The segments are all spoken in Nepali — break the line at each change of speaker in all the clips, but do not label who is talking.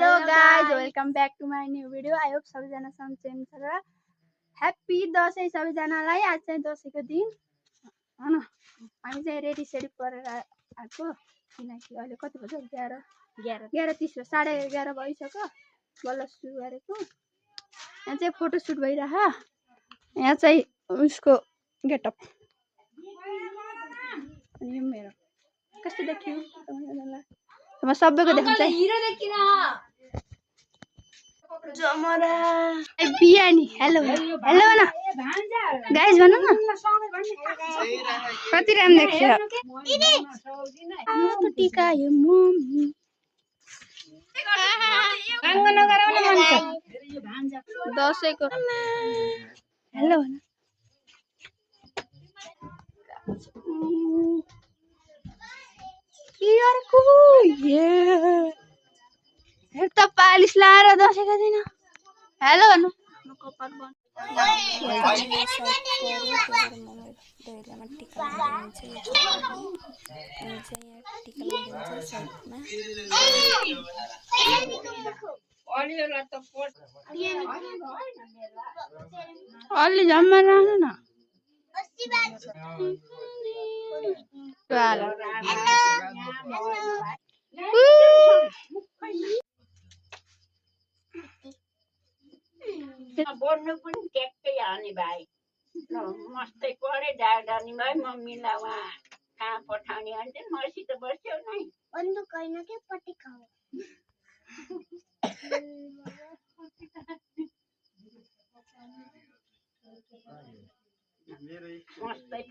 Hello guys, welcome back to my new video. I hope सबैजना सन्चै हुनुहुन्छ र ह्याप्पी दसैँ सबैजनालाई। आज चाहिँ दसैँको दिन हैन, हामी चाहिँ रेडी सेडी गरेर आएको किनकि अहिले कति बज्यो 11:30 11:30 भइसक्यो। बल्ल सुरु गरेको। यहाँ चाहिँ फोटोसुट भइरह। यहाँ चाहिँ उसको गेटअप अनि मेरो कस्तो देखियो म सबैको देखाउँछु। हिरो देखिन जमरा बियानी। हेलो हेलो भन गाइस, भन न कति राम्रो देख्छ। टिका यो मम्मी काङ्गो नगराउन मन छ दसैँको। हेलो भन त पालिस लाएर दसैँको दिन। हेलो भन्नु कपाल बन अलि जम्मा राख्नु न।
बोल्नु पनि ट्याक्कै हाने भाइ मस्तै पढे डाडानी भाइ मम्मीलाई उहाँ कहाँ पठाउने भने चाहिँ मसित बस्यो नै बन्दुक होइन के पट्टी खाऊ मस्तै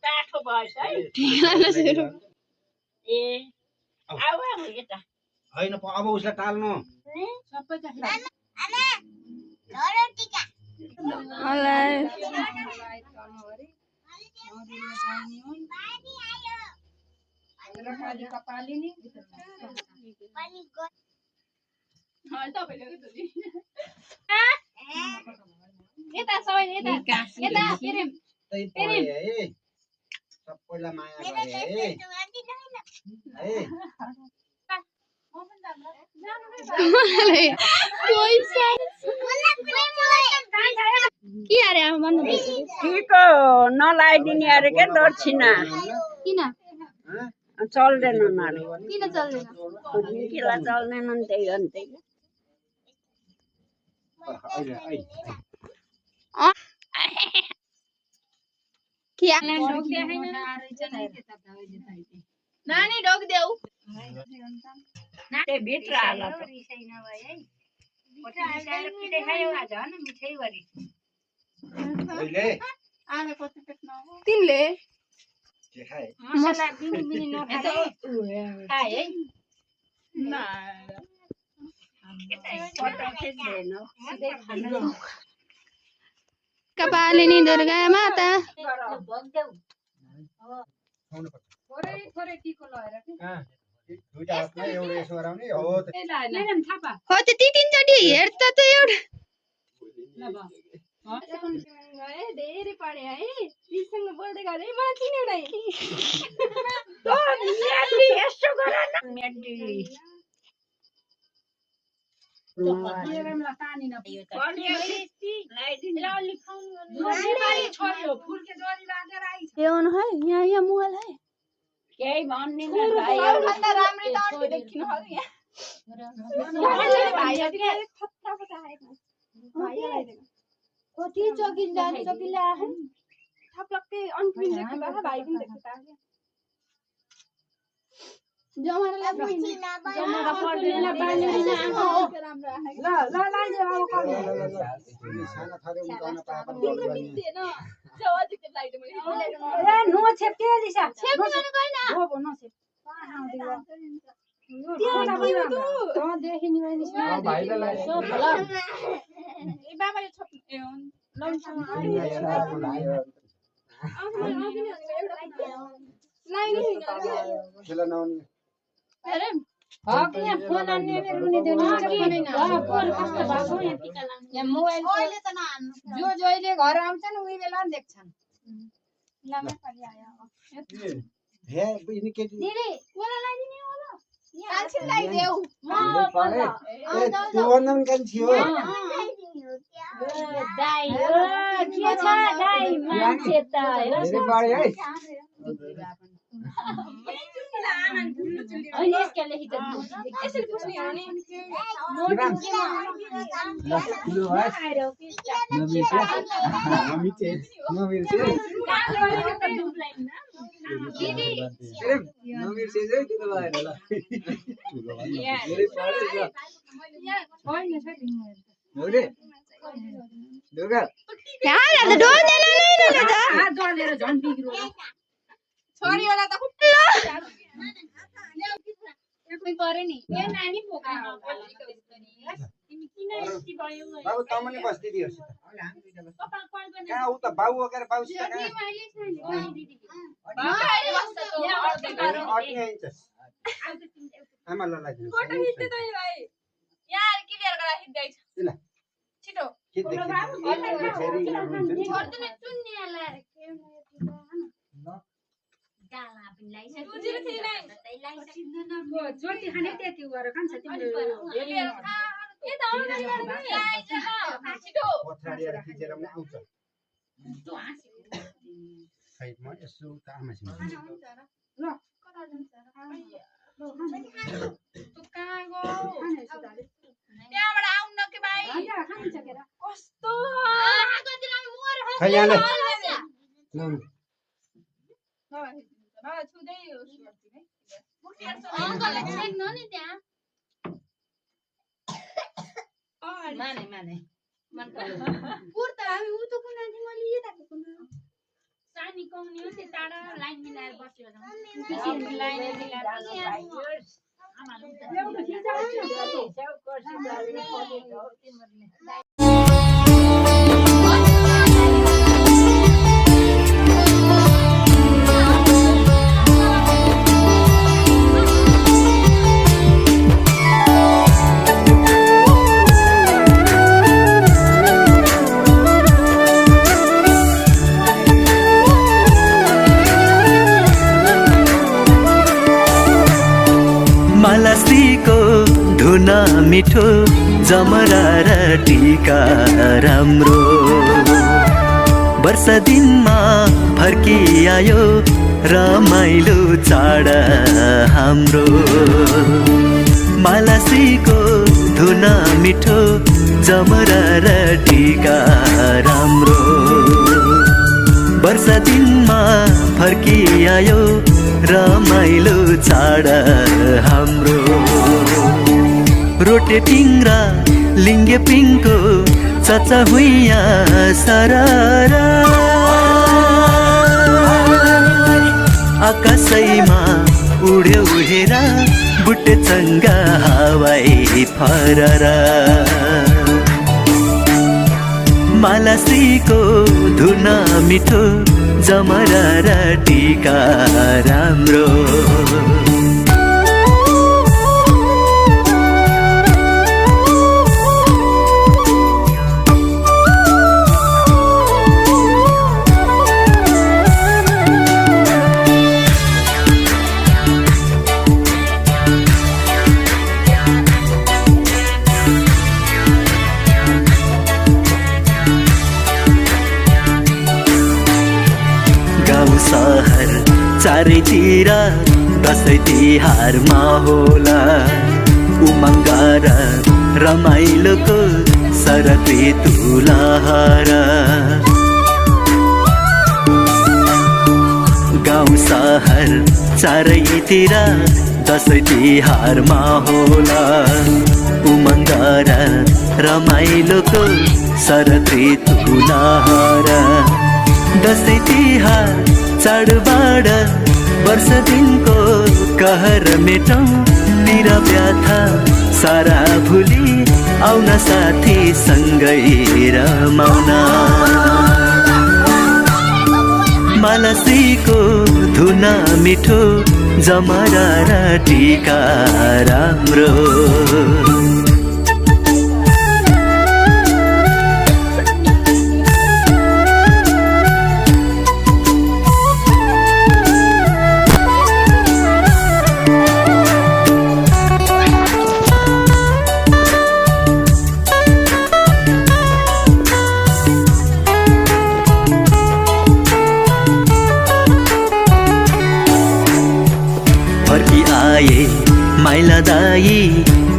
काठो भएछ है ए आऊ यता
होइन अब उसलाई टाल्नु सबैलाई माया गरे
के अरे भन्नु
ठिको नलाइदिने अरे के दक्षिणा
किन
चल्दैन अरे
किन चल्दैन
किला चल्दैनन् त्यही अन्त
नानी ढोक देऊ
भित्र हाल
तिमीले कपालिनी दुर्गा माता हो त्यति तीनचोटि हेर त एउटा धेरै पढे है तिमीसँग बोल्दै गर्दै मलाई चिन्यौ नै ल्याउनु है यहाँ मोबाइल है
केही भन्दिन
कति चकिन जाने चकिले आएन थप्लक्कै अन्तिम देख्नु भए भाइ पनि देख्नु त जमरालाई पनि जमरा पर्दैन बाल्दैन राम्रो आएको ल ल लाइदियो अब कल
साना थरे उठाउन पापन
तिम्रो मिल्दैन जवाजीको लाइदियो मैले
ए नो छेप के दिसा
छेप गर्नु गएन
हो भो नो छेप
देखिनी मैले
भाइलाई
ए बाबाले छप ए
खेला नआउने
हेर
फोन अन्य रुने देउनी फोनै न
फोन कस्तो भएको यतिका लागि
यहाँ मोबाइल जो जहिले घर आउँछन् उही बेला देख्छन्
लामै खाली आयो
हे इनके
दिदी कोला लाइदिने होला कान्छी लाइदेऊ
त्यो वन्दन kan थियो
दाइ हो के छ दाइ मान्छे त हेर
धेरै बढे है
अहिले यसका लेखित
यसरी पुस्ने हो नि
ठुलो भाइ नबिर्से
दिदी
नबिर्से चाहिँ किन भएन ल धेरै पढे ल हो रे दुर्गा
यहाँ त डोल्दैन नै न त
हात डलेर झन् बिग्रो
छोरी होला त खुट्लो कोही परे नि ए नानी पोका तिमी किन यति भयो
बाबु तमले बस्दै दियोस्
पप्पा कल गर्ने
कहाँ उ त बाबु वगेर बाबुसित कहाँ
मैले छैन दिदी
अट्ने आइन्छस् आमा ल लाइदिनु
फोटो खिच्दै त भाइ यहाँ क्लियर गरा खिच्दै छ
ल
छिटो
खिच्दै
छोड्दैन चुन्नी लाएर
गाला पनि लाइसक्यो
तुझिर थिएन
चोटी खाने त्यति गरेर कान्छ तिम्रो
ए त अगाडि छिटो
पछाडि आएर खिचेर पनि आउँछ खै म यसो त आमासँग
ल
कता जान्छ तु कहाँ गयो त्यहाँबाट आउन के भाइ
खान्छ केरा
कस्तो
खै यहाँ ल
छुदै अङ्कलले छेक्नु नि त्यहाँ
माने माने
कुर्ता हामी उ त कुना थियौँ मैले यताको कुना
सानी कौनी हो त्यो टाढा लाइन मिलाएर बस्यो
लाइन मिलाएर
मालाश्रीको धुन मिठो जमरा र टीका राम्रो वर्ष दिनमा फर्किआयो रमाइलो चाड हाम्रो मालाश्रीको धुन मिठो जमरा र टीका राम्रो वर्ष दिनमा फर्किआयो रमाइलो चाड हाम्रो रोटे टिङ्रा लिङ्गे पिङको चचा हुइया सररा आकाशैमा उड्यो हेरा बुट्टे चङ्गा हवाई फररा मालाश्रीको धुन मिठो जमरा र टीका राम्रो सहर चारैतिर दसैँ तिहारमा होला उमङ्ग र रमाइलोको शरद ऋतु लहर गाउँ सहर चारैतिर दसैँ तिहारमा होला उमङ्ग र रमाइलोको शरद ऋतु लहर दसैँ तिहार चाडबाड वर्ष दिनको कहर मेटौँ निर व्यथा सारा भुली आउन साथी सँगै रमाउन मालाश्रीको धुन मिठो जमरा र टीका राम्रो माइला दाई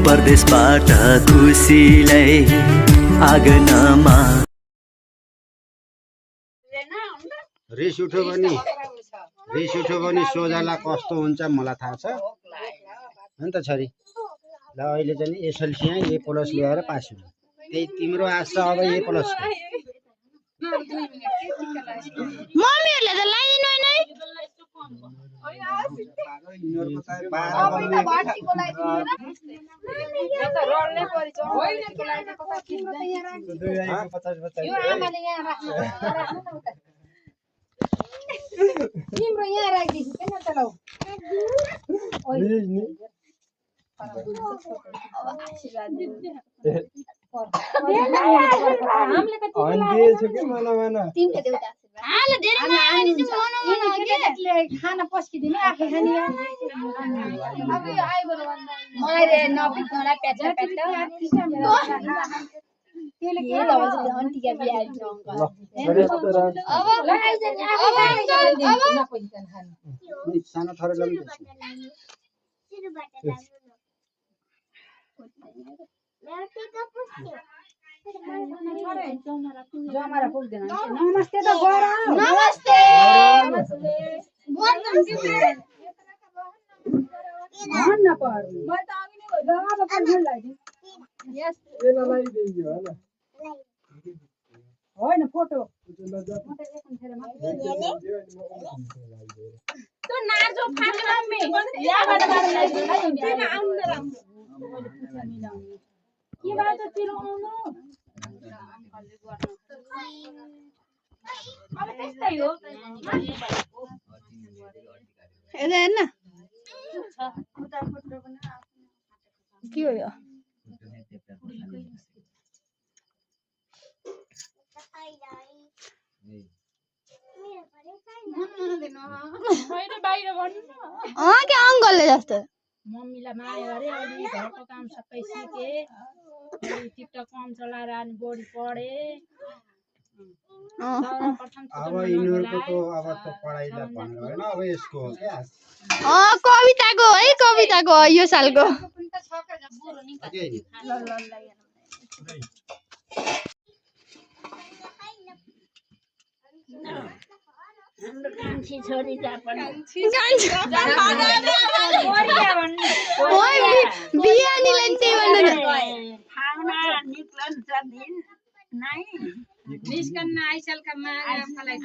परदेशबाट खुसीलाई आँगनमा
रिस उठ्यो भने सोझाला कस्तो हुन्छ मलाई थाहा छ हो नि त छोरी ल अहिले चाहिँ एसएलसी ए प्लस ल्याएर पास हुनु त्यही तिम्रो आशा अब ए प्लस
मम्मीहरुले त लाइदिनु हैन
तिम्रो यहाँ राखिदिन्छु किन त लौ खाना पस्किदिनु आफै खाने अब यो आइबरो मैले नपिक्नुलाई प्याच त्यसले के भन्छ अन्तिका बिहा अब लगाइदिनु आफै नपिक्न खानु
सानो थोरै
जमारा पुग्दैन नमस्ते त गर
नमस्ते
भन्न पर्यो मैले त अघि नै जवाब पनि लगाइदिनु यस
एलालाई दिइयो हैन
होइन फोटो
तो नाजो फाटेर मे याबाट किन आउन राम्रो
के बात तिरो आउनु
अब त्यस्तै हो
हेर्न के हो यो के अङ्कलले जस्तो
मम्मीलाई माया गरे अलि घरको काम सबै सिके अलि टिकटक कम चलाएर अनि बढी पढे
अब यिनीहरुको अब त पढाइलाई भनेर हैन अब यसको हो क्या
कविताको है कविताको यो सालको
हाम्रो कान्छी छोरी जापन
बिहानीलाई त्यही भन्नु
खाना निक्लन्छ दिन नै
निस्कन्न आइसलका मागा मलाई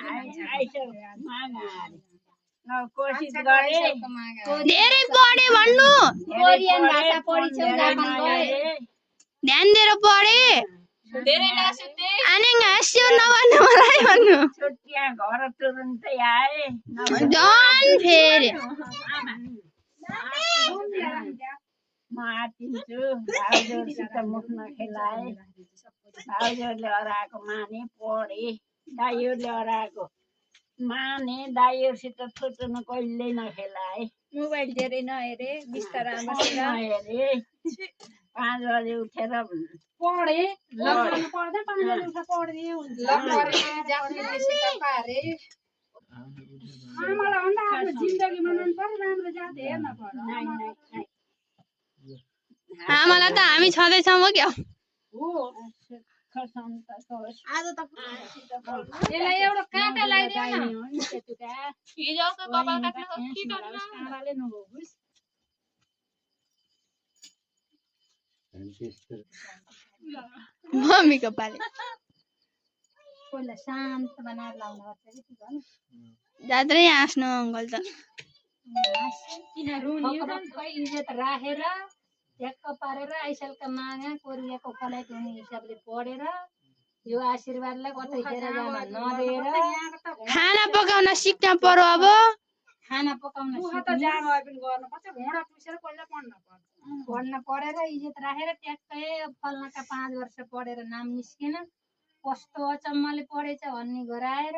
कोसिस गरे
धेरै पढे भन्नु
कोरियन भाषा पढिछौ जापान गए
ध्यान दिएर पढे
धेरै नसुते
आने हाँस्यो नभन्नु मलाई भन्नु
छुट्टिया घर तुरुन्तै आए
झन् फेरि
म आतिन्छु भाउजूसित मुख नखेलाए भाउजूले हराएको माने पढे दाइयोले हराएको माने दाइयोसित थुट्नु कहिल्यै नखेलाए
मोबाइल धेरै नहेरे बिस्तारामा
नहेरे 5 बजे उठेर
पढे लकडाउन पढ्दा 5 बजे उठेर पढ्ने हुन्छ लकडाउन जाप्ने सिका पारे आमालाई भन्दा आफ्नो जिन्दगीमा मन पर्यो राम्रो जात हेर्न पर्यो
आमालाई त हामी छँदैछौँ हो क्या
हो आज त यसलाई एउटा काँटा लगाइदियो न हिजो त कपाल काट्न के गर्नु काँडाले नभोगुस्
मम्मीको पाले
पहिला शान्त बनाएर लाउनु पर्छ कि के गर्नु
जात्रै हाँस्नु अङ्कल त
किन रुनियो खै इज्जत राखेर ट्याक्क पारेर आइसलका मागा कोरियाको फलाइट हुने हिसाबले पढेर यो आशीर्वादलाई कतैखेर जान नदिएर
खाना पकाउन सिक्न पर्यो अब
खाना पकाउन पढ्न पढेर इज्जत राखेर ट्याक्कै फल्नाका 5 वर्ष पढेर नाम निस्केन कस्तो अचम्मले पढेछ भन्ने गराएर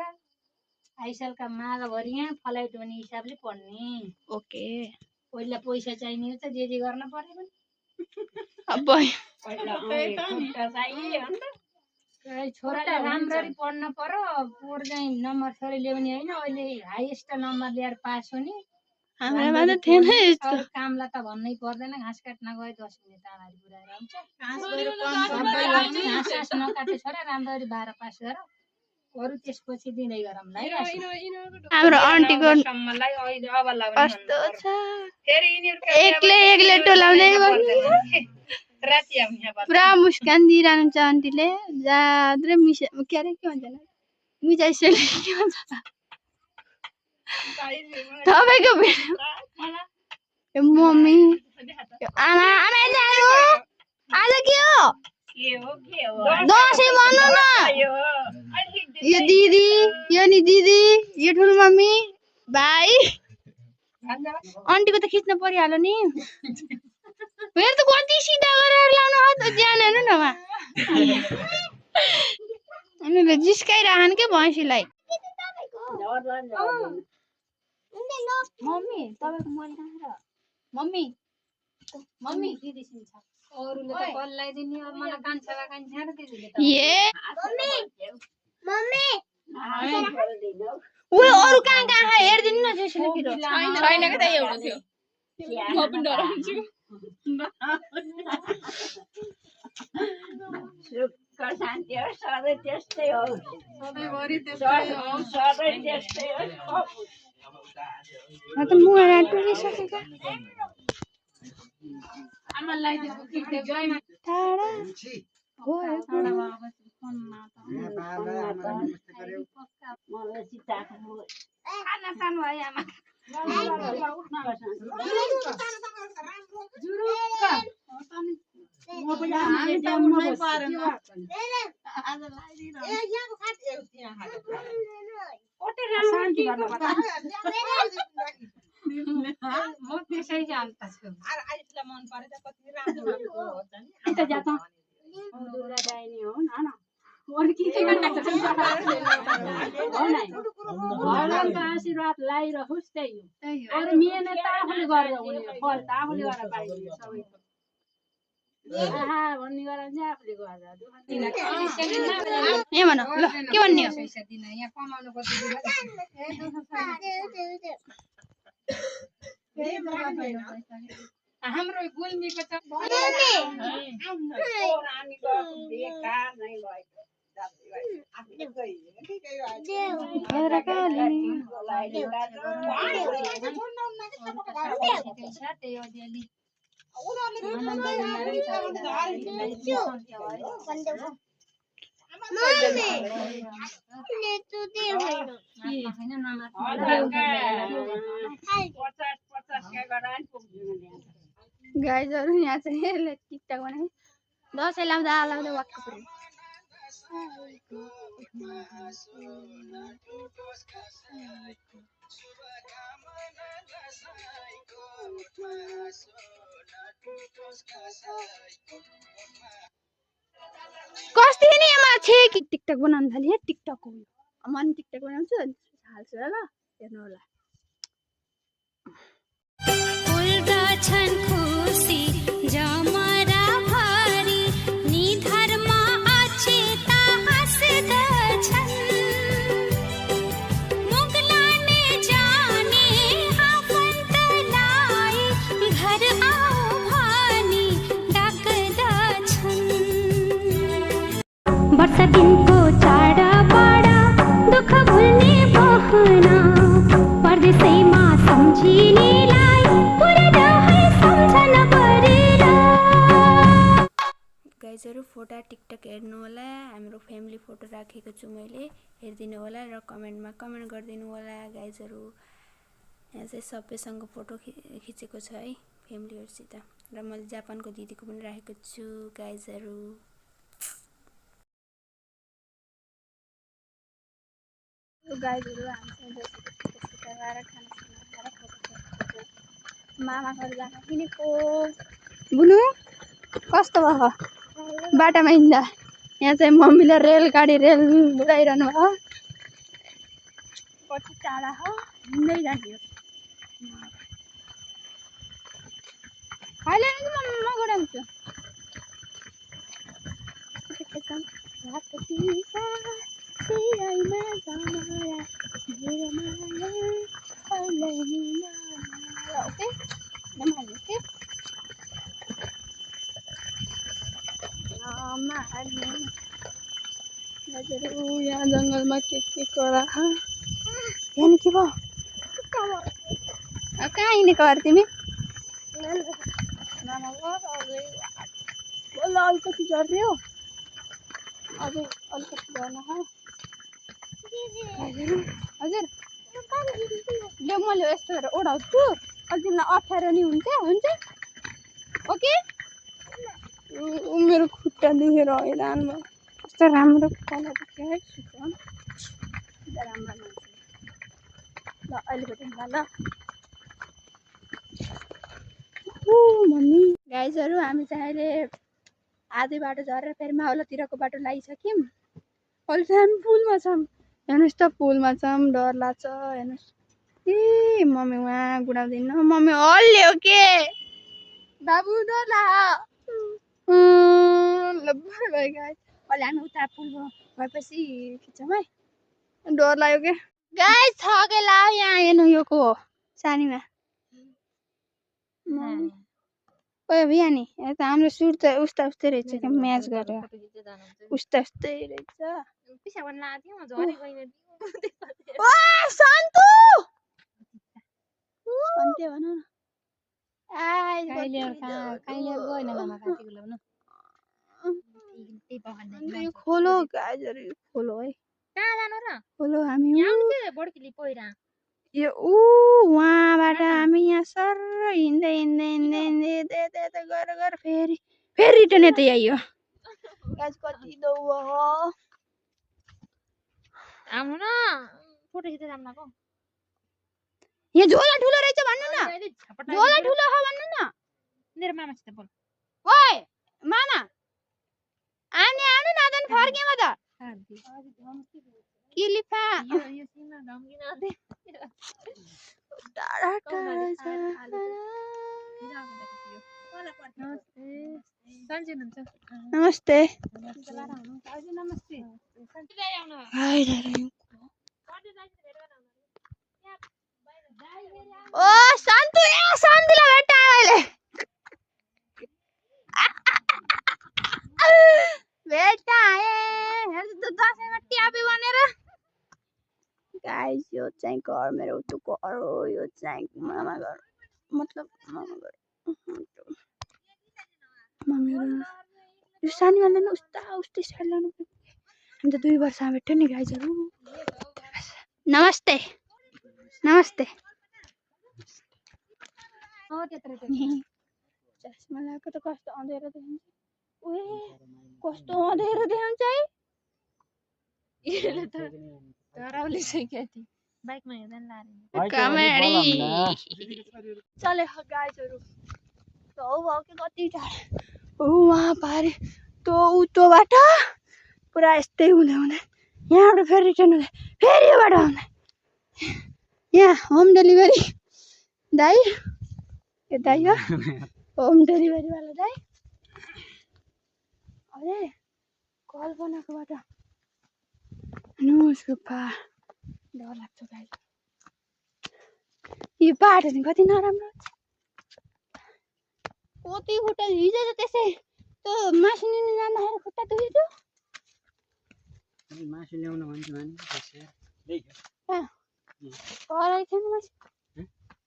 आइसालका मागभरि यहाँ फ्लाइट हुने हिसाबले पढ्ने
ओके
पहिला पैसा चाहिने हो त जे गर्न पर्यो भने
अब
छोराले राम्ररी पढ्न पर्यो पोहोर चाहिँ नम्बर छोरी ल्याउने होइन अहिले हाइएस्ट नम्बर ल्याएर पास हुने
हाम्रोमा त थिएन यस्तो
अरू कामलाई त भन्नै पर्दैन घाँस काट्न गए 10 मिनट तामारी पुऱ्याएर आउँछ घाँस घाँस नकाटे छोरा राम्ररी 12 पास गर अरू त्यसपछि दिँदै गरौँलाई
हाम्रो आन्टीको कस्तो छ एक्लै टोलाउँदै पुरा मुस्कान दिइरहनुहुन्छ आन्टीले जाद्रे के अरे के भन्छ मिठाई सेली के भन्छ तपाईँको मम्मी आमा आमा आज के हो दसैँ भन्नु न यो दिदी यो नि दिदी यो ठुलो मम्मी भाइ आन्टीको त खिच्न परिहाल्यो नि मेरो त कति सिधा गरेर लाउनु हो त ज्यान हेर्नु न उनीहरूले जिस्काइरहन् के भैँसीलाई मम्मी तपाईँको मन कहाँ र मम्मी
मम्मी दिदी सिन्छ अरूले त पल्लाइदिने अब मलाई कान्छा र दिदीले त
ए ऊ अरू कहाँ कहाँ हेरिदिनु न जेसुले किरो छैन के त एउटा थियो म पनि डराउँछु
सुख शान्ति हो सधैँ त्यस्तै हो सधैँ त्यस्तै हो
म त मुहार टुरिसकेको
आमालाई त्यो किट्टे गएमा
टाढा हो
मलाई चिताएको
खाना खानु है आमा म त्यसै जान्छु मन परे त कति राम्रो यता जात
दुरा दाइने हो न
अरू के भगवानको आशीर्वाद लाइरहोस् त्यही हो अरू मिहिनेत त आफूले गरेर हुने फल त आफूले गरेर पाइने सबैको आहा भन्ने गरेर चाहिँ आफूले गरेर
यहाँ भन ल के भन्ने हो
पैसा दिन यहाँ कमाउनु पर्छ हाम्रो गुल्मीको त
बेकार नै भएको
गाइजहरू यहाँ चाहिँ यसले टिकटक बनाए दसैँ लाउँदा लाउँदा वाक्क पुऱ्यो कस्तो नि आमा छे कि टिकटक बनाउन थाली हे टिकटक हो म नि टिकटक बनाउँछु अनि हाल्छु ल हेर्नु होला
खुसी जमरा भरी निधरमा अचेता हाँस्दछन् मुगलाने जाने आफन्तलाई घर आऊ भनी डाक्दछन् वर्ष दिनको चाडबाड दुःख भुल्ने बहना परदेशैमा सम्झिनेलाई
गाइजहरू फोटो टिकटक हेर्नु होला हाम्रो फ्यामिली फोटो राखेको छु मैले हेरिदिनु होला र कमेन्टमा कमेन्ट गरिदिनु होला गाइजहरू यहाँ चाहिँ सबैसँग फोटो खिचेको छ है फ्यामिलीहरुसित र मैले जापानको दिदीको पनि राखेको छु गाइजहरू गाइजहरू हामी चाहिँ दसैँको टिका लगाएर खाना मामा घर जान किनेको। बुनु कस्तो भयो बाटामा हिँड्दा? यहाँ चाहिँ मम्मीले रेलगाडी रेल उडाइरहनु भयो। कति टाढा हो हिँड्दै जाने हो। अहिले म गराउँछु। यहाँ जङ्गलमा के करा यहाँ के भयो? कहाँ हिँडेको अरे तिमी? अलिकति झर्यो अझै अलिकति झर्न हो। हजुर ल मैले यस्तो गरेर ओढाउँछु अनि तिमीलाई अप्ठ्यारो नि हुन्छ हुन्छ ओके। मेरो खुट्टा दुखेर हैरान भयो। कस्तो राम्रो कलर देख्यो है सुक्न राम्रो मान्छे। ल अहिले भेटौँ ल। मम्मी गाइजहरू हामी चाहिँ अहिले आधी बाटो झरेर फेरि मावलातिरको बाटो लागिसक्यौँ। अहिले चाहिँ हामी पुलमा छौँ। हेर्नुहोस् त पुलमा छौँ डर लाग्छ। हेर्नुहोस् ए मम्मी उहाँ गुडाउँदैन मम्मी हल्ल्यो के बाबु डर लाग्यो। ल बाई बाई गाइस अहिले हामी उता पुल भएपछि खिच्छौँ है। डर लाग्यो के गाइस छ के ला यहाँ हेर्नु यो को हो सानीमा ओए भैया नि यता हाम्रो सुट त उस्ता उस्तै रहेछ क्या म्याच गरेर उस्ता उस्तै रहेछ। ओ सन्तु सन्ते भन न खोलो गाजर खोलो है खोलो हामी यो वहाँबाट हामी यहाँ सर हिँड्दै हिँड्दै हिँड्दै हिँड्दै यता गएर फेरि रिटर्न यतै आइयो। गाइस कति दौ हो यहाँ झोला ठुलो रहेछ भन्नु न झोला ठुलो हो भन्नु न
मेरो मामासित बोल।
ओए मामा आउने आउनु न त फर्केमा त के लिफा टाढा टाढा छ। नमस्ते ओ सन्तु ए सन्तुलाई भेट्टायो अहिले भेट्टाए हेर्नु त दसैँमा ट्यापी बनेर। गाइस यो चाहिँ घर मेरो उतो घर हो। यो चाहिँ मामा घर मतलब मामा घर मम्मीहरू यो सानी वाला उस्ता उस्तै साइड लानु हामी त 2 वर्षमा भेट्यो नि गाइजहरू। नमस्ते नमस्ते चस्मा लगाएको त कस्तो अँधेरो देखिन्छ। ओए कस्तो अँधेरो देखिन्छ है चले गाइजहरू त हो कि कति टाढा वहाँ पारे त उतोबाट पुरा यस्तै हुँदै हुँदै यहाँबाट फेरि रिटर्न हुँदै फेरि योबाट आउँदै यहाँ होम डेलिभरी दाइ ए दाइ हो होम डेलिभरी वाला दाइ अरे कल्पनाको बाटो उसको पा डर लाग्छ गाइस। यो बाटो नि कति नराम्रो कति खुट्टा हिजो त त्यसै त्यो मासु लिनु जाँदाखेरि खुट्टा दुख्यो
मासु ल्याउन भन्छु भने
घरै थिएन मासु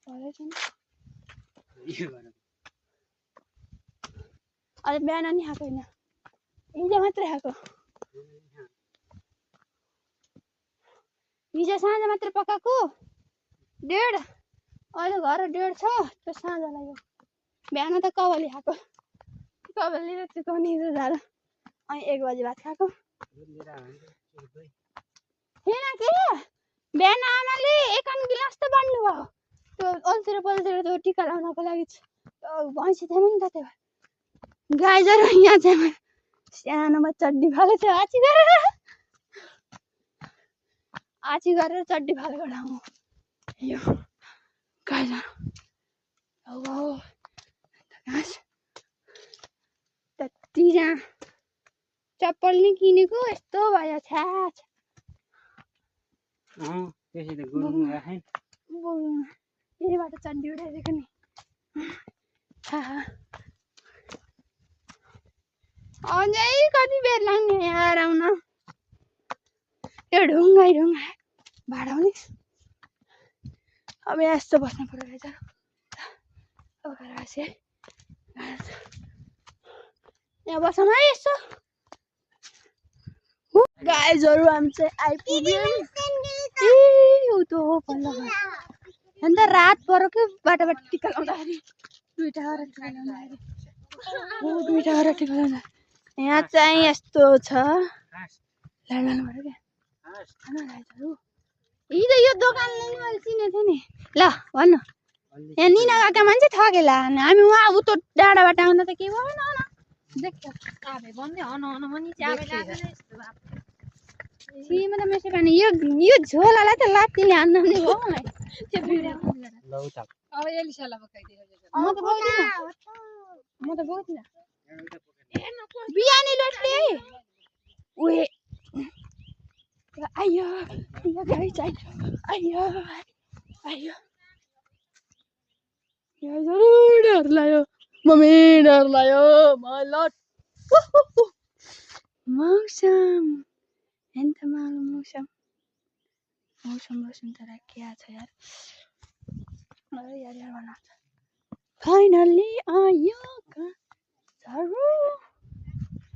घरै थिएन अहिले बिहान नि खाएको होइन हिजो मात्रै खाएको हिजो साँझ मात्रै पकाएको 1.5 अहिले घर 1.5 छ त्यो साँझ लाग्यो बिहान त कबली खाएको कबली र चिकन हिजो झाल अनि 1 बजे भात खाएको थिएन के बिहान आमाले 1 गिलास त बाँड्नु भयो त्यो अल्छी र पल्छी त्यो टिका लाउनको लागि भैँसी थिएन नि त त्यो गाई जरो यहाँ चाहिँ सानोमा चड्डी फाले थियो आची गरेर चड्डी फालेको ठाउँ यो गाई जरो घाँस त्यति जहाँ चप्पल नि किनेको यस्तो भयो छ्या
त्यसै त गुरुङ राखे
यहीबाट चड्डी उठाइदिएको नि अझै कति बेर लाग्ने यार आउन यो ढुङ्गाइ भाडाउने अब यस्तो बस्नु पर्यो रहेछ अब यहाँ बसौँ है यसो गाइजहरू हामी चाहिँ आइपुग्यौँ अन्त रात पऱ्यो कि बाटोबाट टिका लाउँदाखेरि दुईवटा गरेर टिका लाउँदा यहाँ चाहिँ यस्तो छ लानु पऱ्यो क्या हिजो यो दोकानले नि मैले चिनेको थिएँ नि ल भन्नु यहाँ निना काका मान्छे ठगेला हामी उहाँ उतो डाँडाबाट आउँदा त के भएन देख्यो
आबे भन्दै हन हन मनी चाहिँ आबे लाग्दैन यस्तो बाप
सिमा त मेसे पानी यो झोलालाई त लात्तीले हान्न नि हो मलाई त्यो भिडियो
ल उता
अब एलिसाला पकाइदियो
म त बोक्दिन बिहानी लट्ले है उहे आयो यो गाडी चाहिँ आयो यो जरुर डर लाग्यो मम्मी डर लाग्यो मलाई मौसम ఎంత मालूम मौसम तर क्या छ यार अरे यार भन्न फाइनली आयो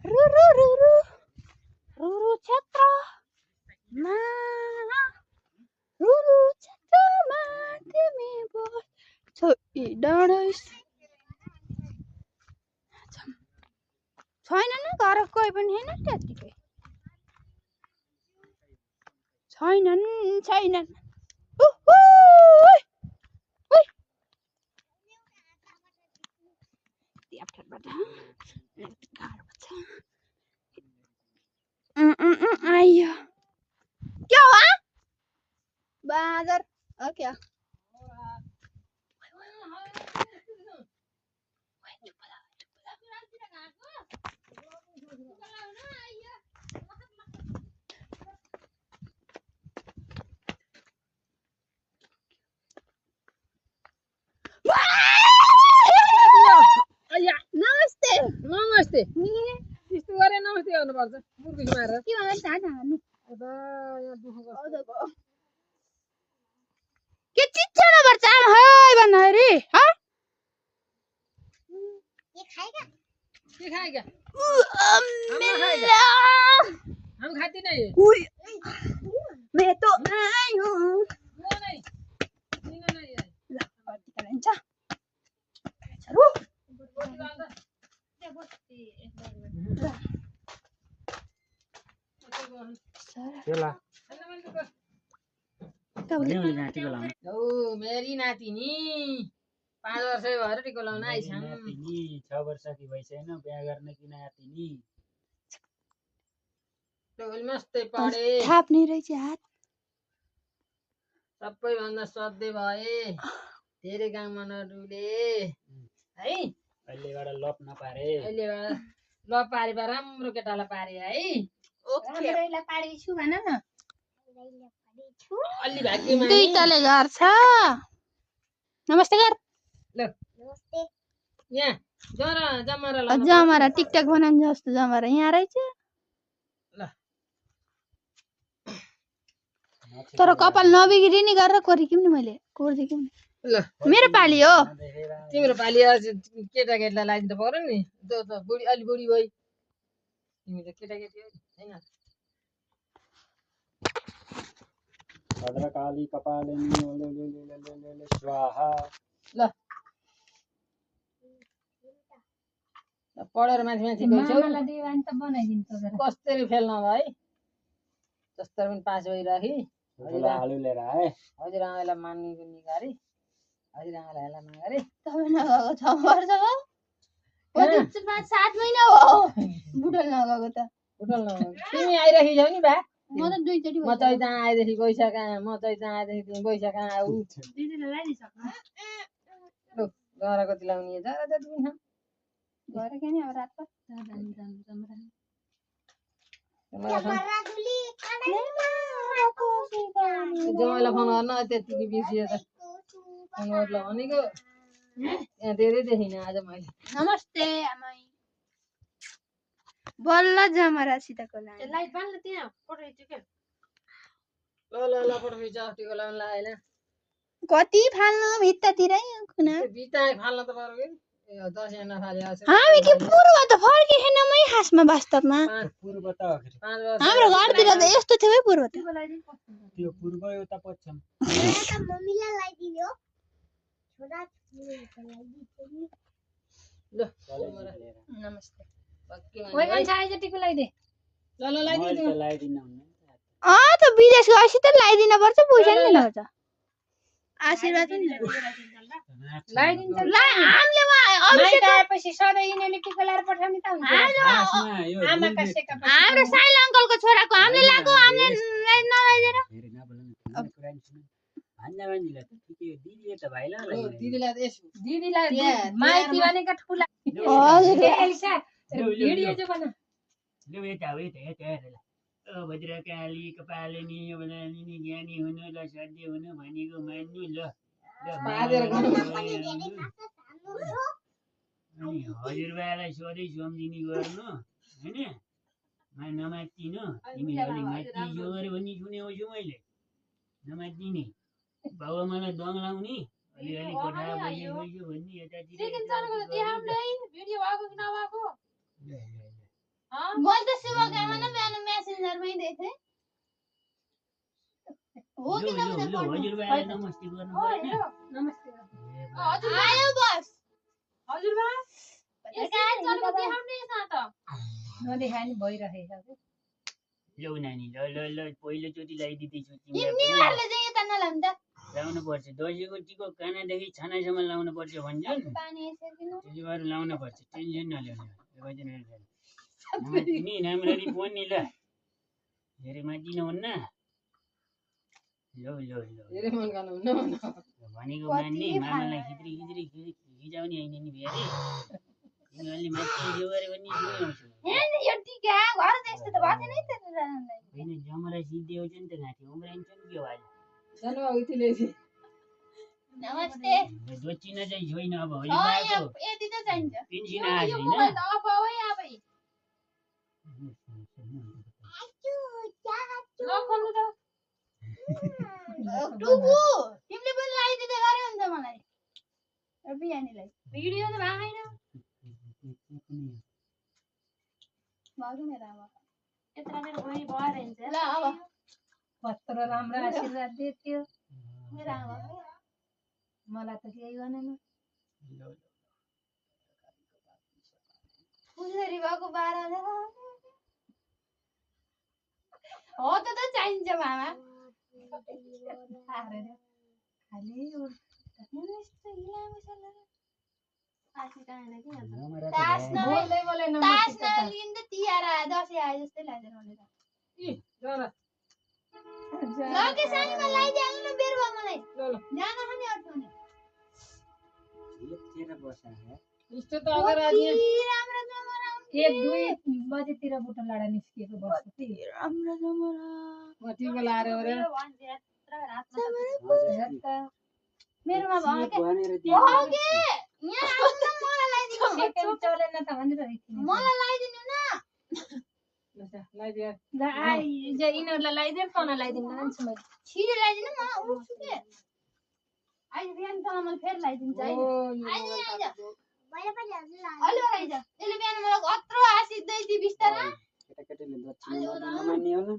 रू क्षेत्रमा तिमी बस्छौ डाँडै छैन नि घर कोही पनि होइन त्यतिकै छैनन् आइयो क्या हो बाँदर हो क्या
नमस्ते यस्तो गरे नमस्ते गर्नुपर्छ मुर्गी मारेर
के भन्छ नि
अब यहाँ दुःख गर्छ
के चिच्चो नपर्छ है भन्दाखेरि
के खाएगा हम खाते नहीं
मैं तो आई हूँ
वो नहीं नहीं है मेरी नातिनी 5 वर्ष भएर टिको लाउन आइछन्
6 वर्ष कि भइसकेन बिहा गर्न किन आतिनी
मस्तै पढे
थाप्ने रहेछ हात
सबैभन्दा सधैँ भए धेरै गाउँमा नडुले है
अहिलेबाट लप नपारे
अहिलेबाट लप पारे राम्रो केटालाई पारे है
राम्रैलाई पारेछु भन न
अलि भाग्यमा
दुईटाले घर छ नमस्ते गर
ल यहाँ जमरा
जमरा टिकटक बनाउनु जस्तो जमरा यहाँ रहेछ
ल
तर कपाल नबिग्री नि गरेर कोरिकिम नि मैले कोर्दिकिम नि
ल
मेरो पाली हो
तिम्रो पाली केटाकेटीलाई लाइदिनु पर्यो नि त बुढी अलि बुढी भई तिमी त केटाकेटी हो हैन
भद्रकाली कपालिनी स्वाहा
ल पढेर माथि माथि गइछौ कसरी फेल नभए जस्तो पनि पास भइराखी
आलु लिएर आए
हजुर आमालाई मान्नुको निगारी
हजुरआमालाई हेला नगरे
तपाईँ नगएको 6 वर्ष भयो 5-7 महिना भयो बुटल नगएको त
उठल न तिमी आइराखी छौ नि बा
म त दुईचोटि
म चाहिँ जहाँ आएदेखि गइसा कहाँ म चाहिँ जहाँ आएदेखि तिमी गइसा कहाँ आऊ
दिदीले लगाइदिइसक्नु
लु गराको तिलाउने जरा जति पनि छ
घर के नि अब रात पर
जमाइलाई फोन गर्न त्यतिकै बिर्सियो त फोन गर्नु भनेको यहाँ धेरै देखिनँ आज मैले
नमस्ते आमै बल्ल जमरा सीताको लागि
लाइट बाल्न त्यहाँ फोटो खिच्यो के
ल ल ल फोटो खिच टिको लाउनु लागेन
कति फाल्नु भित्तातिरै खुना
बिताए फाल्न त पारो कि दसैँ नफाले
हामी के पूर्व त फर्केन मै खासमा वास्तवमा
पूर्व त
5 वर्ष
हाम्रो घरतिर त यस्तो थियो है पूर्व त
त्यो पूर्व एउटा पश्चिम
मम्मीलाई लगाइदिने हो छोरा
ल
नमस्ते
ओइ मान्छे आइज टिको लगाइदे
ल ल लगाइदिनु
लगाइदिन
त विदेश गएपछि त लगाइदिन पर्छ पैसा नि लगाउँछ आशीर्वाद पनि
लगाइदिन्छ
ल हामीले
माइत आएपछि सधैँ यिनीहरूले टिको लगाएर पठाउने त हुन्छ आमाका सेका
हाम्रो साइल अङ्कलको छोराको हामीले लागो हामीले नलाइदिएर
दिदीले त भाइलाई
दिदीलाई त यस
दिदीलाई माइती भनेका ठुला
हजुर
एलिसा भिडियो चाहिँ बना
भद्रकाली कपालिनी वदनी ज्ञानी हुनु ल सध्य हुनु भनेको मान्नु ल
पादेर गर्नु
अनि हजुरबालाई सधैँ सम्झिने गर्नु होइन नमात्तिनु तिमीहरूले मात्तियो अरे भन्ने सुनेको छु मैले नमात्तिने बाबुआमालाई दङ लाउने अलिअलि कोठा बस्यो भन्ने यतातिर
भिडियो भएको कि नभएको
मैले त शुभकामना बिहान मेसेन्जरमै देखेँ हो कि
हजुरबालाई नमस्ते गर्नु परेन
नमस्ते
आयो बस
हजुरबा नदेखाए नि भइरहेछ
लौ नानी ल ल ल पहिलोचोटि लगाइदिँदैछु
निवारले चाहिँ यता नलाउनु त
लाउनु पर्छ दसैँको टिको कानादेखि छानासम्म लाउनु पर्छ भन्छन्
पानी यसरी
त्यसले गर्दा लाउनु पर्छ टेन्सन नल्याउनु नि राम्ररी बोल्ने ल धेरै मातिनुहुन्न लौ लौ लौ
धेरै मन गर्नुहुन्न
भनेको मान्ने मामालाई खिच्री खिच्री खिचाउने होइन नि फेरि तिमीहरूले माथि गरे भने
यो टिका घर त्यस्तो त भएको नै त
होइन जमरा सिद्धि आउँछ नि त घाँटी उम्राइन्छ नि के हो आज
जानुभयो
नमस्ते
दोचिन चाहिँ छैन अब हजुरबाको
यति त चाहिन्छ
पेन्सन आएको छैन
नखोल्नु त
टुबु तिमीले पनि लगाइदिँदै गरे हुन्छ मलाई बिहानीलाई
भिडियो त भएको छैन
भाउजू मेरो आमा
यत्रो बेर गई भएर हिँड्छ
ल अब
कत्रो राम्रो आशीर्वाद दियो
मेरो आमा
मलाई त केही गरेन
फुलरी भएको 12,000 हो त चाहिन्छ मामा
खाली
तास नलिँदा तिहार आयो दसैँ आयो जस्तै लाग्दैन मलाई ल के सानीमा लगाइदिहाल्नु न बेर भयो मलाई जान खाने अर्थाउने
यस्तो त अगर आज
राम्रो जमरा
1-2 बजेतिर बुटो लडा निस्किएको बस्छ
राम्रो जमरा
म टिको लाएर ओरे
मेरोमा भयो के यहाँ आउनु न मलाई लगाइदिनु
सेकेन्ड चलेन त भनेर
मलाई लगाइदिनु न
लगाइदिए
यिनीहरूलाई लगाइदिएर तँलाई लगाइदिनु लान्छु मैले
छिटो लगाइदिनु म उठ्छु के अहिले बिहान तल मैले फेरि लगाइदिन्छु है अलि लगाइज यसले बिहान मलाई कत्रो आशिष दैथी बिस्तारा
केटाकेटीले दक्षिण नमान्ने होला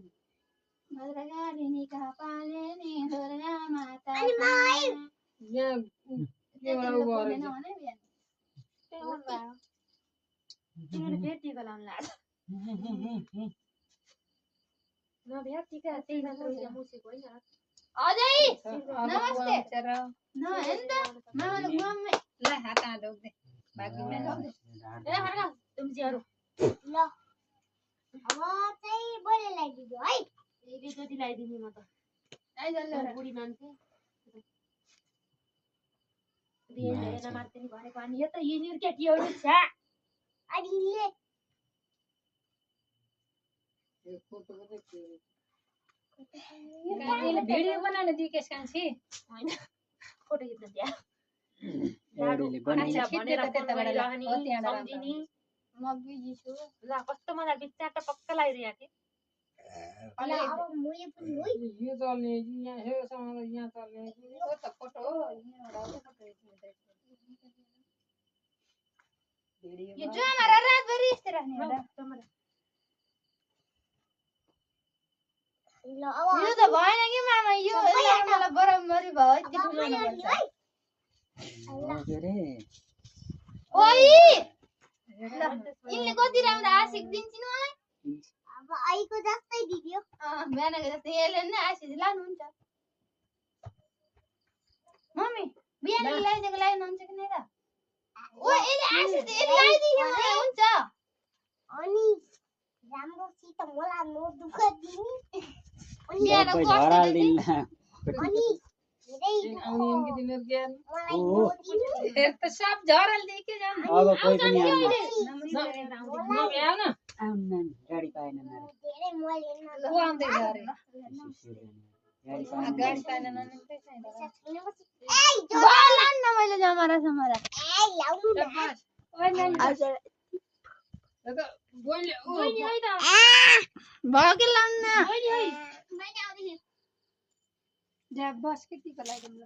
भद्रकालिनीका पालेनी दुर्गा माता
यहाँ के एउटा उ भएर
टिका लाउनु लाग्छ
नभ्या टिका त्यही मात्र मुसेको होइन
अजय
नमस्ते
न हेर्न त मामाले गुवामै
ल हात हात दे बाकी में
ए हर्का तुमजीहरु
ल अब चाहिँ बोले लगाइदियो है
एकै जति लगाइदिनु म त आइजल्ले बुढी मान्छे दिएन मार्थे नि भनेको अनि यो त यिनीहरु केटीहरु छ
अडिले
वीडियो बनाने दी के कान्छी
हैन फोटो खिच्न दिया
एउटाले बनाइ
अच्छा भनेर फोन गरिरहने
हो त्यहाँ डाँडा
सम्झिनी म बिजी छु ल कस्तो मलाई बिचार त पक्का लागिरह्यो के
ल अब मैले पनि है
यो चल्ने यहाँ यो सँग यहाँ चल्ने हो त फोटो हो
यो जो हमारा रातभरि यस्तै राख्ने होला
ल अब
यो त भएन कि मामा यो मलाई बराबरी भयो यति ठुलो नभन्छ
के रे
ओइ इनले कति राम्रो आशिक दिन्छिन् मलाई
अब आइको जस्तै दिदियो
बिहानको जस्तै यसले नै आशिक लानुहुन्छ मम्मी बिहानको ल्याइदिएको लाइनुहुन्छ कि नै त ओ यसले आशिक यसले ल्याइदियो मलाई हुन्छ
अनि राम्रोसित मलाई नो दुःख दिने अनि
बिहान
सबै
कस्तो
झराल
दिने?
दिन्ला
अनि धेरै
आउने यिनकी दिनेर ज्ञान
मलाई नो दिने
फिर तो सब झरल दे के जान
अब कोही पनि आउनु
आउ न
आउनु गाडी पाएन नारे
धेरै मैले
को आउँदै जा रे
गाडी पाएन
गाडी पाएन न
ए
बोलान न मैले जमरा समरा
लाउनु न
हजुर
बोले ओ
भयो कि लाउन
मैले आउँदै
जा बस के टिका लगाइदिनु ल